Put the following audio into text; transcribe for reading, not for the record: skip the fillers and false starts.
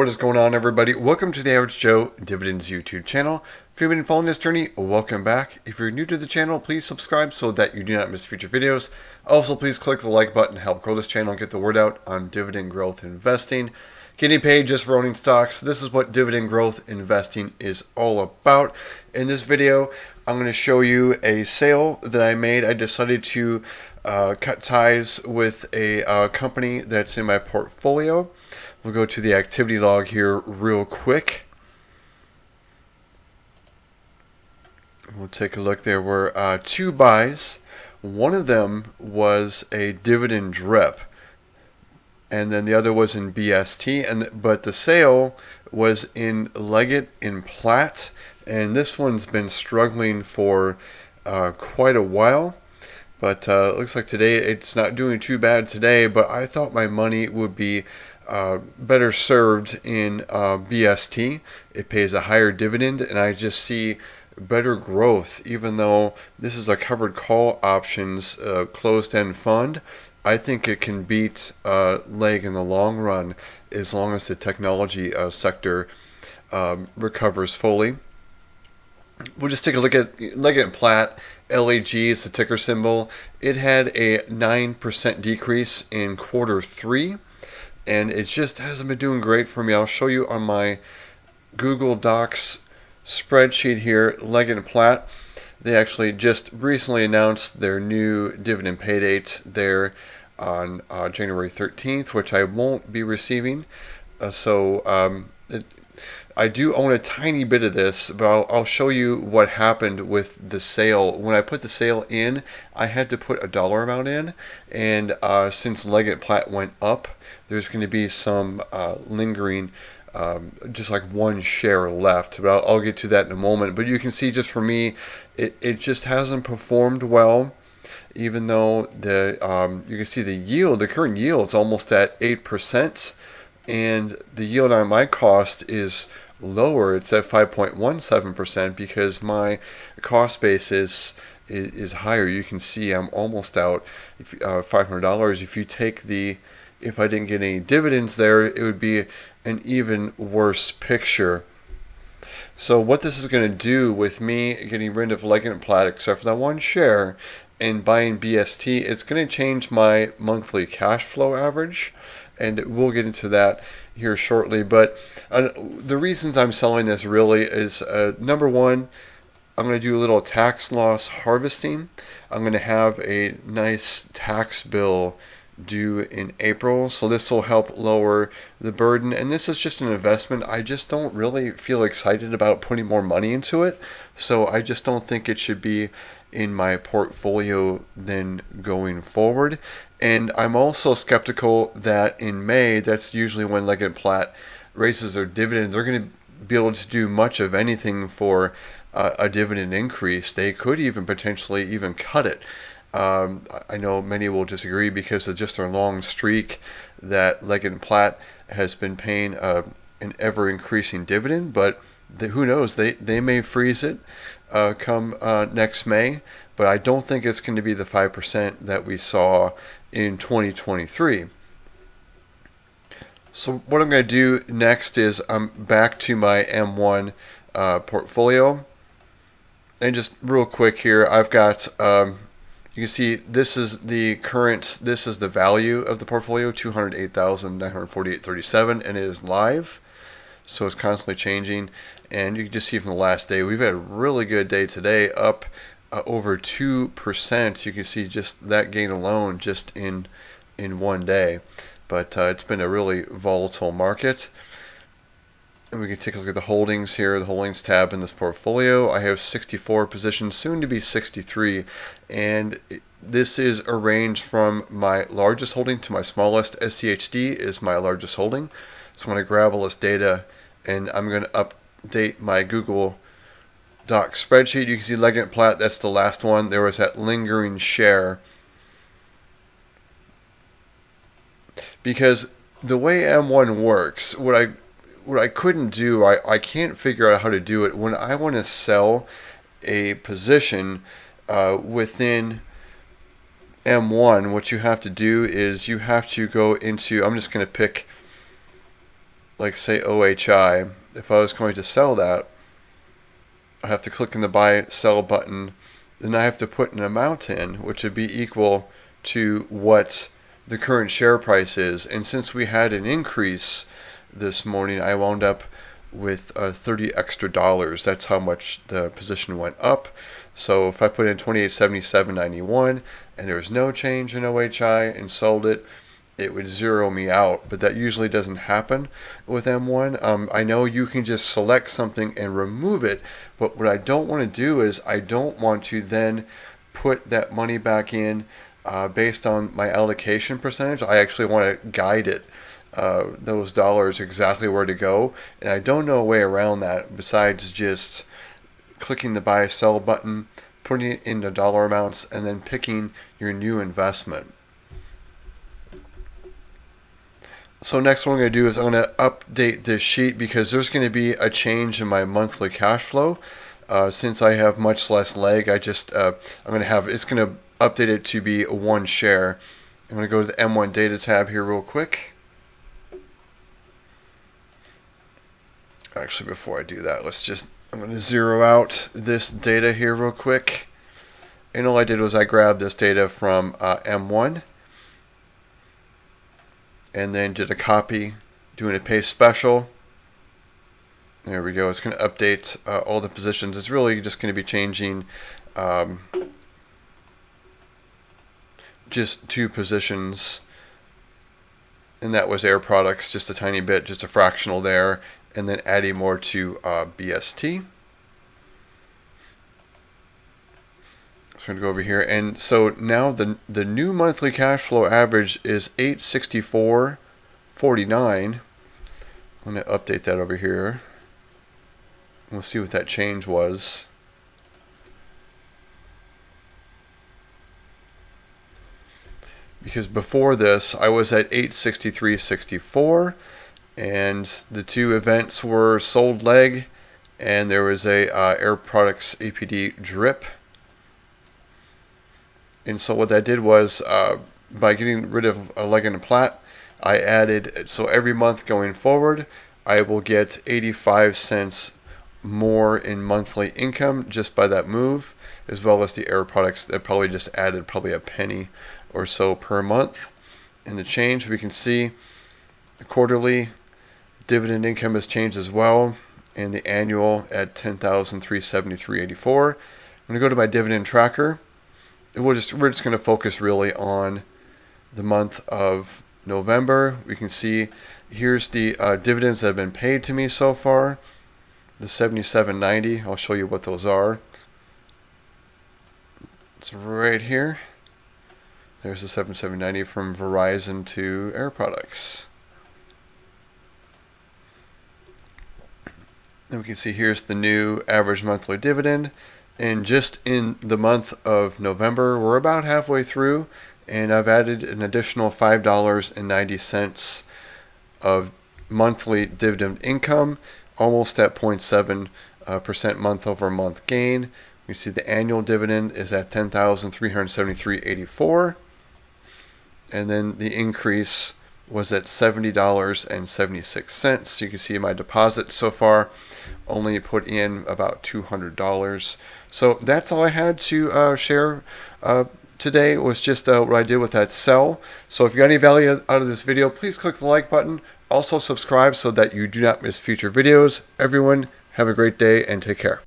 what is going on, everybody? Welcome to the Average Joe Dividends YouTube channel. If you've been following this journey, welcome back. If you're new to the channel, please subscribe so that you do not miss future videos. Also, please click the like button to help grow this channel and get the word out on dividend growth investing. Getting paid just for owning stocks. This is what dividend growth investing is all about. In this video, I'm going to show you a sale that I made. I decided to cut ties with a company that's in my portfolio. We'll go to the activity log here real quick. We'll take a look. There were two buys. One of them was a dividend drip, and then the other was in BST. But the sale was in Leggett & Platt, and this one's been struggling for quite a while. But it looks like today it's not doing too bad today. But I thought my money would be better served in BST. It pays a higher dividend, and I just see better growth. Even though this is a covered call options closed-end fund, I think it can beat Legg in the long run as long as the technology sector recovers fully. We'll just take a look at Leggett & Platt. LAG is the ticker symbol. It had a 9% decrease in Q3, and it just hasn't been doing great for me. I'll show you on my Google Docs spreadsheet here. Leggett & Platt, they actually just recently announced their new dividend pay date there on January 13th, which I won't be receiving. I do own a tiny bit of this, but I'll show you what happened with the sale. When I put the sale in, I had to put a dollar amount in, and since Leggett & Platt went up, there's going to be some lingering, just like one share left. But I'll get to that in a moment. But you can see, just for me, it just hasn't performed well. Even though you can see the yield, the current yield is almost at 8%, and the yield on my cost is lower. It's at 5.17% because my cost base is higher. You can see I'm almost out $500. If I didn't get any dividends there, it would be an even worse picture. So what this is going to do with me getting rid of Leggett & Platt, except for that one share, and buying BST, it's going to change my monthly cash flow average, and we'll get into that here shortly. But the reasons I'm selling this really is, number one, I'm going to do a little tax loss harvesting. I'm going to have a nice tax bill due in April, so this will help lower the burden. And this is just an investment. I just don't really feel excited about putting more money into it, so I just don't think it should be in my portfolio then going forward. And I'm also skeptical that in May, that's usually when Leggett & Platt raises their dividend, they're going to be able to do much of anything for a dividend increase. They could even potentially even cut it. I know many will disagree because of just their long streak that Leggett & Platt has been paying an ever-increasing dividend, but who knows? They may freeze it come next May, but I don't think it's going to be the 5% that we saw in 2023. So what I'm going to do next is I'm back to my M1 portfolio, and just real quick here, I've got you can see this is the value of the portfolio, 208,948.37, and it is live, so it's constantly changing. And you can just see from the last day, we've had a really good day today, up over 2%. You can see just that gain alone just in one day. But it's been a really volatile market. And we can take a look at the holdings here, the holdings tab in this portfolio. I have 64 positions, soon to be 63. And this is a range from my largest holding to my smallest. SCHD is my largest holding. So I'm going to grab all this data, and I'm going to update my Google Doc spreadsheet. You can see Leggett & Platt, that's the last one. There was that lingering share. Because the way M1 works, what I couldn't do, I can't figure out how to do it. When I want to sell a position within M1, what you have to do is you have to go into, I'm just going to pick like say OHI, if I was going to sell that, I have to click on the buy sell button, then I have to put an amount in which would be equal to what the current share price is. And since we had an increase this morning, I wound up with $30 extra. That's how much the position went up. So if I put in 2877.91 and there was no change in OHI and sold it, it would zero me out, but that usually doesn't happen with M1. I know you can just select something and remove it, but what I don't want to do is I don't want to then put that money back in based on my allocation percentage. I actually want to guide it, those dollars, exactly where to go, and I don't know a way around that besides just clicking the buy sell button, putting it into dollar amounts, and then picking your new investment. So next what I'm going to do is I'm going to update this sheet because there's going to be a change in my monthly cash flow. Since I have much less leg, I'm going to have, it's going to update it to be one share. I'm going to go to the M1 data tab here real quick. Actually, before I do that, I'm going to zero out this data here real quick. And all I did was I grabbed this data from M1 and then did a copy, doing a paste special. There we go. It's going to update all the positions. It's really just going to be changing just 2 positions, and that was Air Products, just a tiny bit, just a fractional there, and then adding more to BST. So I'm going to go over here, and so now the new monthly cash flow average is $864.49. I'm going to update that over here. We'll see what that change was. Because before this, I was at $863.64, and the 2 events were sold leg, and there was a Air Products APD drip. And so what that did was, by getting rid of a leg and a plat, I added, so every month going forward, I will get 85 cents more in monthly income just by that move, as well as the Air Products that probably just added probably a penny or so per month. In the change, we can see the quarterly dividend income has changed as well, and the annual at $10,373.84. I'm going to go to my dividend tracker. We're just going to focus really on the month of November. We can see here's the dividends that have been paid to me so far. The $77.90. I'll show you what those are. It's right here. There's the $77.90 from Verizon to Air Products. And we can see here's the new average monthly dividend. And just in the month of November, we're about halfway through, and I've added an additional $5.90 of monthly dividend income, almost at 0.7% month-over-month gain. We see the annual dividend is at $10,373.84, and then the increase was at $70.76. So you can see my deposit so far only put in about $200. So that's all I had to share today. Was just what I did with that sell. So if you got any value out of this video, please click the like button. Also subscribe so that you do not miss future videos. Everyone, have a great day and take care.